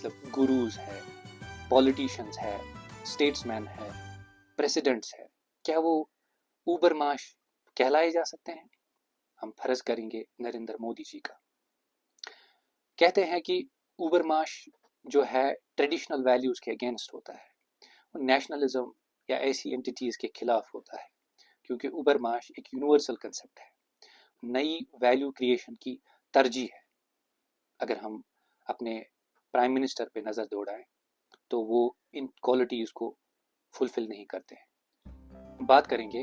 مطلب گروز ہے، پولیٹیشنز ہے، اسٹیٹس مین ہے، پریسیڈنٹس ہے، کیا وہ اوبر معاش کہلائے جا سکتے ہیں؟ ہم فرض کریں گے نریندر مودی جی کا، کہتے ہیں کہ اوبر معاش جو ہے ٹریڈیشنل ویلیوز کے اگینسٹ ہوتا ہے، وہ نیشنلزم یا ایسی انٹیٹیز کے خلاف ہوتا ہے، کیونکہ اوبر معاش ایک یونیورسل کنسپٹ ہے، نئی ویلیو کریشن کی ترجیح ہے۔ اگر ہم اپنے پرائم منسٹر پہ نظر دوڑائیں تو وہ ان کوالٹیز کو فلفل نہیں کرتے ہیں۔ بات کریں گے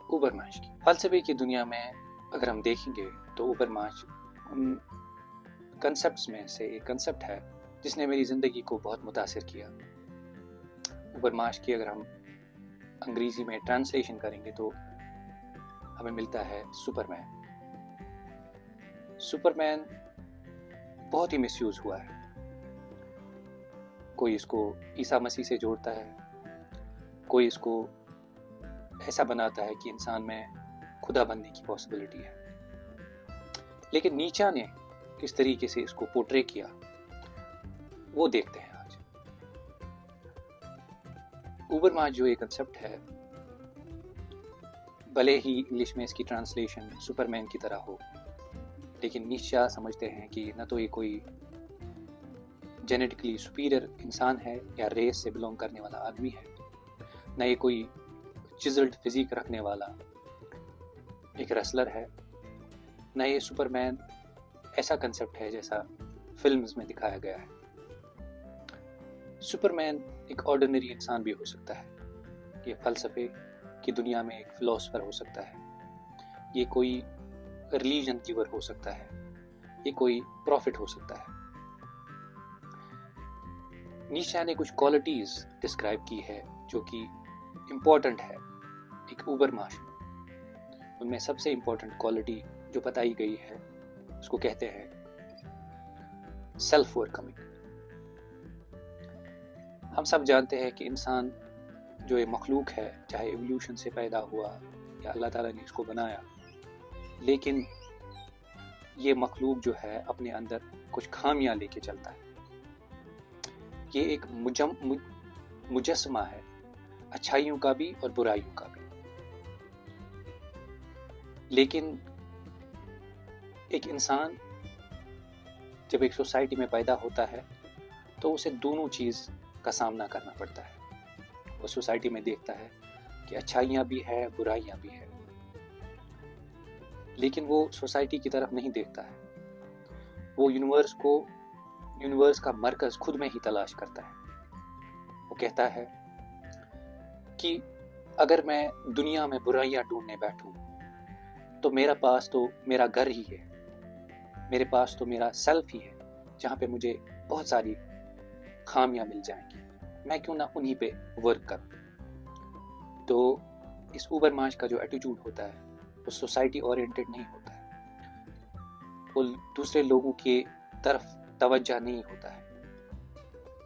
اوبر معاش کی۔ فلسفے کی دنیا میں اگر ہم دیکھیں گے تو اوبر معاش ان کنسپٹس میں سے ایک کنسپٹ ہے جس نے میری زندگی کو بہت متاثر کیا۔ اوبر معاش کی اگر ہم انگریزی میں ٹرانسلیشن کریں گے تو ہمیں ملتا ہے سپر مین۔ سپر مین بہت ہی مس یوز ہوا ہے، کوئی اس کو عیسیٰ مسیح سے جوڑتا ہے، کوئی اس کو ایسا بناتا ہے کہ انسان میں خدا بننے کی پاسبلٹی ہے، لیکن نیچا نے کس طریقے سے اس کو پورٹرے کیا وہ دیکھتے ہیں آج۔ اوبر معاش جو ایک کنسپٹ ہے، بھلے ہی انگلش میں اس کی ٹرانسلیشن سپر مین کی طرح ہو، لیکن نیچا سمجھتے ہیں کہ نہ تو یہ کوئی جینیٹکلی سپیریئر انسان ہے یا ریس سے بلونگ کرنے والا آدمی ہے، نہ یہ کوئی چزلڈ فزیک رکھنے والا ایک ریسلر ہے، نہ یہ سپر مین ایسا کنسپٹ ہے جیسا فلمز میں دکھایا گیا ہے۔ سپر مین ایک آرڈینری انسان بھی ہو سکتا ہے، یہ فلسفے کی دنیا میں ایک فلاسفر ہو سکتا ہے، یہ کوئی ریلیجن گیور ہو سکتا ہے، یہ کوئی پروفٹ ہو سکتا ہے۔ نیچا نے کچھ کوالٹیز ڈسکرائب کی ہے جو کہ امپورٹنٹ ہے ایک اوبر معاش میں۔ ان میں سب سے امپورٹنٹ کوالٹی جو بتائی گئی ہے اس کو کہتے ہیں سیلف اوور کمنگ۔ ہم سب جانتے ہیں کہ انسان جو یہ مخلوق ہے، چاہے ایولیوشن سے پیدا ہوا یا اللہ تعالیٰ نے اس کو بنایا، لیکن یہ مخلوق جو ہے اپنے اندر کچھ خامیاں لے کے چلتا ہے۔ یہ ایک مجسمہ ہے اچھائیوں کا بھی اور برائیوں کا بھی، لیکن ایک انسان جب ایک سوسائٹی میں پیدا ہوتا ہے تو اسے دونوں چیز کا سامنا کرنا پڑتا ہے۔ وہ سوسائٹی میں دیکھتا ہے کہ اچھائیاں بھی ہے، برائیاں بھی ہے، لیکن وہ سوسائٹی کی طرف نہیں دیکھتا ہے، وہ یونیورس کا مرکز خود میں ہی تلاش کرتا ہے۔ وہ کہتا ہے کہ اگر میں دنیا میں برائیاں ڈھونڈنے بیٹھوں تو میرا پاس تو میرا گھر ہی ہے، میرے پاس تو میرا سیلف ہی ہے جہاں پہ مجھے بہت ساری خامیاں مل جائیں گی، میں کیوں نہ انہی پہ ورک کروں۔ تو اس اوبر معاش کا جو ایٹیٹیوڈ ہوتا ہے وہ سوسائٹی اورینٹڈ نہیں ہوتا ہے، وہ دوسرے لوگوں کی طرف توجہ نہیں ہوتا ہے،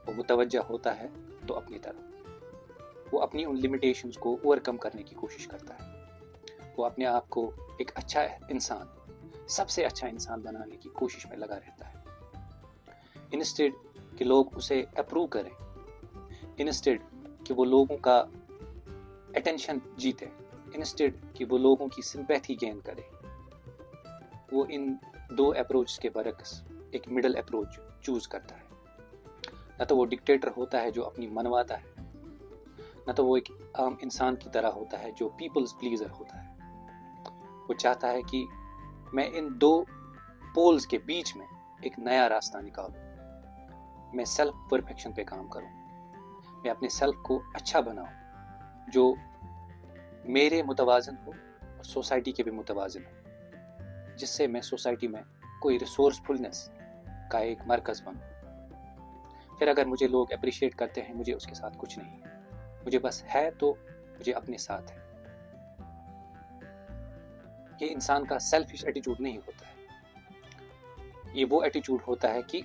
وہ متوجہ ہوتا ہے تو اپنی طرف، وہ اپنی ان لمیٹیشنز کو اوور کم کرنے کی کوشش کرتا ہے، وہ اپنے آپ کو ایک اچھا انسان، سب سے اچھا انسان بنانے کی کوشش میں لگا رہتا ہے، انسٹیڈ کہ لوگ اسے اپروو کریں، انسٹیڈ کہ وہ لوگوں کا اٹینشن جیتے، انسٹیڈ کہ وہ لوگوں کی سمپیتھی گین کرے۔ وہ ان دو اپروچ کے برعکس ایک مڈل اپروچ چوز کرتا ہے۔ نہ تو وہ ڈکٹیٹر ہوتا ہے جو اپنی منواتا ہے، نہ تو وہ ایک عام انسان کی طرح ہوتا ہے جو پیپلز پلیزر ہوتا ہے۔ وہ چاہتا ہے کہ میں ان دو پولز کے بیچ میں ایک نیا راستہ نکالوں، میں سیلف پرفیکشن پہ کام کروں، میں اپنے سیلف کو اچھا بناؤں جو میرے متوازن ہو اور سوسائٹی کے بھی متوازن ہو، جس سے میں سوسائٹی میں کوئی ریسورسفلنس کا ایک مرکز بنوں۔ پھر اگر مجھے لوگ اپریشیٹ کرتے ہیں، مجھے اس کے ساتھ کچھ نہیں ہے، مجھے بس ہے تو مجھے اپنے ساتھ ہے۔ یہ انسان کا سیلفش ایٹیٹیوڈ نہیں ہوتا ہے، یہ وہ ایٹیٹیوڈ ہوتا ہے کہ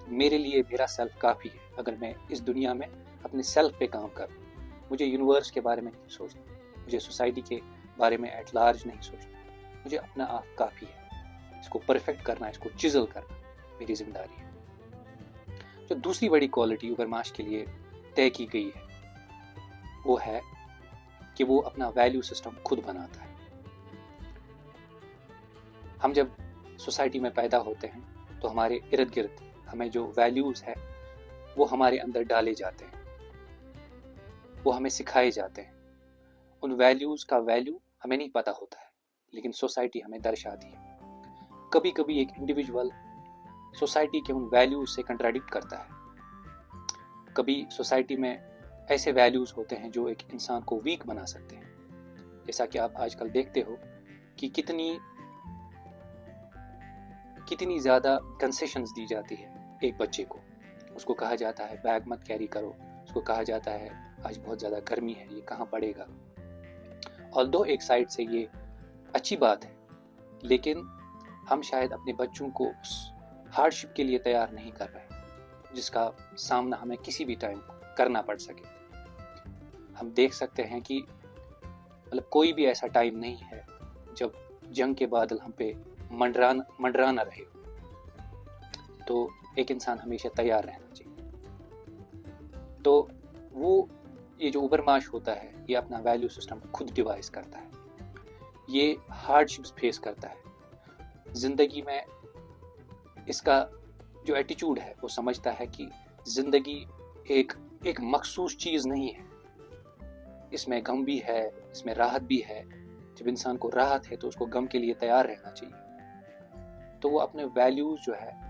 میرے لیے میرا سیلف کافی ہے۔ اگر میں اس دنیا میں اپنے سیلف پہ کام کروں، مجھے یونیورس کے بارے میں نہیں سوچنا، مجھے سوسائٹی کے بارے میں ایٹ لارج نہیں سوچنا، مجھے اپنا آپ کافی ہے، اس کو پرفیکٹ کرنا، اس کو چزل کرنا میری ذمہ داری ہے۔ जो दूसरी बड़ी क्वालिटी उबरमाश के लिए तय की गई है वो है कि वो अपना वैल्यू सिस्टम खुद बनाता है। हम जब सोसाइटी में पैदा होते हैं तो हमारे इर्द गिर्द हमें जो वैल्यूज़ है वो हमारे अंदर डाले जाते हैं, वो हमें सिखाए जाते हैं। उन वैल्यूज़ का वैल्यू हमें नहीं पता होता है, लेकिन सोसाइटी हमें दर्शाती है। कभी कभी एक इंडिविजुअल सोसाइटी के उन वैल्यूज़ से कंट्राडिक्ट करता है। कभी सोसाइटी में ऐसे वैल्यूज़ होते हैं जो एक इंसान को वीक बना सकते हैं। जैसा कि आप आजकल देखते हो कि कितनी ज़्यादा कंसेशंस दी जाती है एक बच्चे को। उसको कहा जाता है बैग मत कैरी करो, उसको कहा जाता है आज बहुत ज़्यादा गर्मी है, ये कहाँ पड़ेगा। ऑल्दो एक साइड से ये अच्छी बात है, लेकिन हम शायद अपने बच्चों को उस हार्डशिप के लिए तैयार नहीं कर रहे जिसका सामना हमें किसी भी टाइम करना पड़ सके। हम देख सकते हैं कि मतलब कोई भी ऐसा टाइम नहीं है जब जंग के बादल हम पे मंडरा ना रहे, तो एक इंसान हमेशा तैयार रहना चाहिए। तो वो ये जो उबरमाश होता है ये अपना वैल्यू सिस्टम खुद डिवाइस करता है, ये हार्डशिप्स फेस करता है ज़िंदगी में। इसका जो एटीट्यूड है वो समझता है कि ज़िंदगी एक मखसूस चीज़ नहीं है, इसमें गम भी है, इसमें राहत भी है। जब इंसान को राहत है तो उसको गम के लिए तैयार रहना चाहिए। तो वो अपने वैल्यूज़ जो है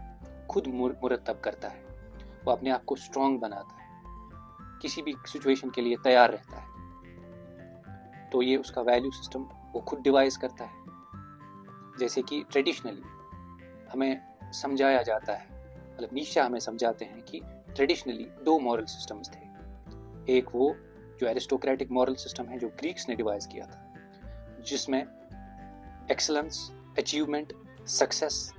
खुद मुरतब करता है, वो अपने आप को स्ट्रॉन्ग बनाता है, किसी भी सिचुएशन के लिए तैयार रहता है। तो ये उसका वैल्यू सिस्टम वो खुद डिवाइस करता है। जैसे कि ट्रेडिशनली हमें समझाया जाता है, मतलब नीशा हमें समझाते हैं कि ट्रेडिशनली 2 मॉरल सिस्टम्स थे। एक वो जो एरिस्टोक्रेटिक मॉरल सिस्टम है जो ग्रीक्स ने डिवाइस किया था, जिसमें एक्सीलेंस, अचीवमेंट, सक्सेस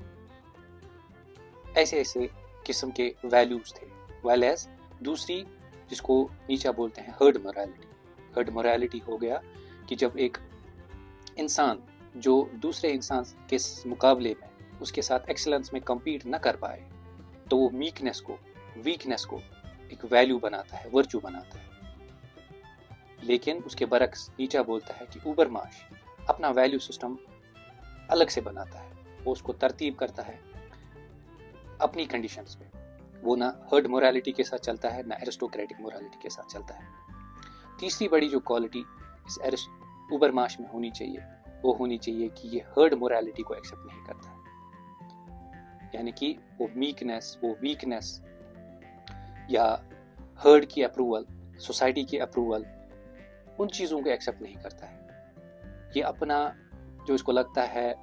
ऐसे किस्म के वैल्यूज थे। वेल एज दूसरी जिसको नीचा बोलते हैं हर्ड मोरालिटी। हर्ड मोरालिटी हो गया कि जब एक इंसान जो दूसरे इंसान के मुकाबले में उसके साथ एक्सीलेंस में कम्पीट न कर पाए तो वो वीकनेस को एक वैल्यू बनाता है, वर्चू बनाता है। लेकिन उसके बरक्स नीचा बोलता है कि उबरमाश अपना वैल्यू सिस्टम अलग से बनाता है, वो उसको तरतीब करता है अपनी कंडीशंस पे। वो ना हर्ड मोरालिटी के साथ चलता है, ना एरिस्टोक्रेटिक मोरालिटी के साथ चलता है। तीसरी बड़ी जो क्वालिटी इस उबरमाश में होनी चाहिए वो होनी चाहिए कि ये हर्ड मोरालिटी को एक्सेप्ट नहीं करता है। यानी कि वो मीकनेस, वो वीकनेस या हर्ड की अप्रूवल, सोसाइटी की अप्रूवल, उन चीज़ों को एक्सेप्ट नहीं करता है। ये अपना जो इसको लगता है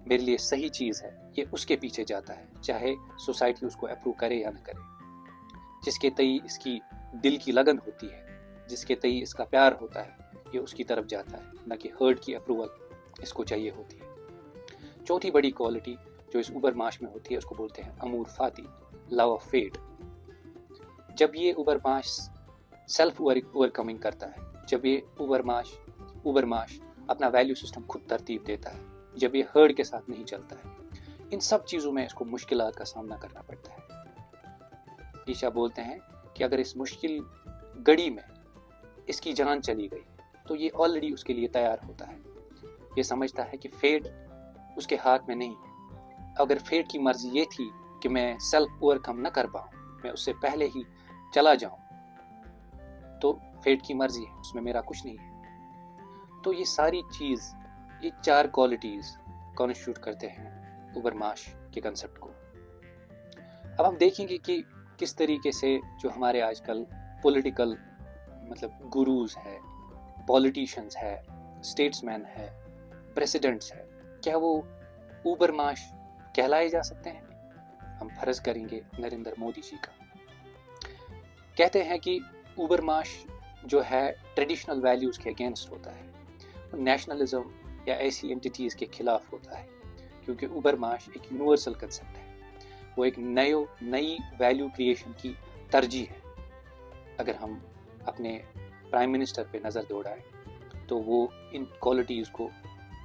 मेरे लिए सही चीज़ है ये उसके पीछे जाता है, चाहे सोसाइटी उसको अप्रूव करे या न करे। जिसके तई इसकी दिल की लगन होती है, जिसके तई इसका प्यार होता है, ये उसकी तरफ जाता है, न कि हर्ड की अप्रूवल इसको चाहिए होती है। चौथी बड़ी क्वालिटी जो इस उबरमाश में होती है उसको बोलते हैं अमूर फाती, लव ऑफ फेट। जब ये उबरमाश सेल्फ ओवरकमिंग करता है, जब ये उबरमाश अपना वैल्यू सिस्टम खुद तरतीब देता है, जब ये हर्ड के साथ नहीं चलता है, इन सब चीज़ों में इसको मुश्किलात का सामना करना पड़ता है। ईशा बोलते हैं कि अगर इस मुश्किल घड़ी में इसकी जान चली गई तो ये ऑलरेडी उसके लिए तैयार होता है। ये समझता है कि फेट उसके हाथ में नहीं है। अगर फेट की मर्जी ये थी कि मैं सेल्फ ओवरकम न कर पाऊँ, मैं उससे पहले ही चला जाऊँ, तो फेट की मर्जी है, उसमें मेरा कुछ नहीं है। तो ये सारी चीज़, ये 4 क्वालिटीज़ कॉन्स्टिट्यूट करते हैं उबरमाश के कंसेप्ट को। अब हम देखेंगे कि किस तरीके से जो हमारे आजकल पॉलिटिकल मतलब गुरुज है, पॉलिटिशियंस है, स्टेट्समैन है, प्रेसिडेंट्स है, क्या वो उबरमाश कहलाए जा सकते हैं? हम फर्ज करेंगे नरेंद्र मोदी जी का। कहते हैं कि उबरमाश जो है ट्रेडिशनल वैल्यूज़ के अगेंस्ट होता है, नेशनलिज्म या ऐसी एंटिटीज़ के खिलाफ होता है, क्योंकि उबरमाश एक यूनिवर्सल कंसेप्ट है, वो एक नई वैल्यू क्रिएशन की तरजीह है। अगर हम अपने प्राइम मिनिस्टर पे नज़र दौड़ाएं तो वो इन क्वालिटीज़ को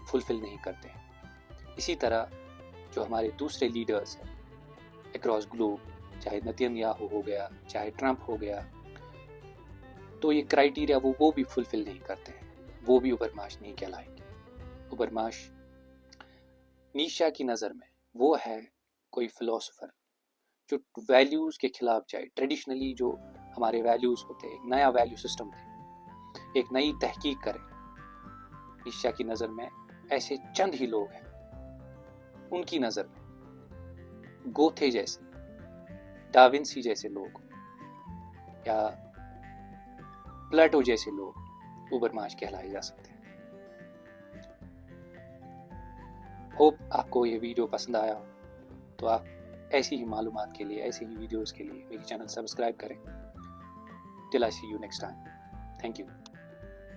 फुलफ़िल नहीं करते हैं। इसी तरह जो हमारे दूसरे लीडर्स हैं अक्रॉस ग्लोब, चाहे नेतन्याहू हो गया, चाहे ट्रंप हो गया, तो ये क्राइटेरिया वो भी फुलफिल नहीं करते हैं, वो भी उबरमाश नहीं कहलाएंगे। उबरमाश नीशा की नज़र में वो है कोई फिलोसोफर जो वैल्यूज़ के खिलाफ जाए। ट्रेडिशनली जो हमारे वैल्यूज़ होते हैं, एक नया वैल्यू सिस्टम दे, एक नई तहकीक करे। नीशा की नज़र में ऐसे चंद ही लोग हैं। उनकी नज़र में गोथे जैसे, डाविंसी जैसे लोग या प्लेटो जैसे लोग उबरमाश कहलाए जा सकते हैं। होप आपको ये वीडियो पसंद आया हो, तो आप ऐसी ही मालूमात के लिए, ऐसे ही वीडियोस के लिए मेरी चैनल सब्सक्राइब करें। Till I see you next time. Thank you.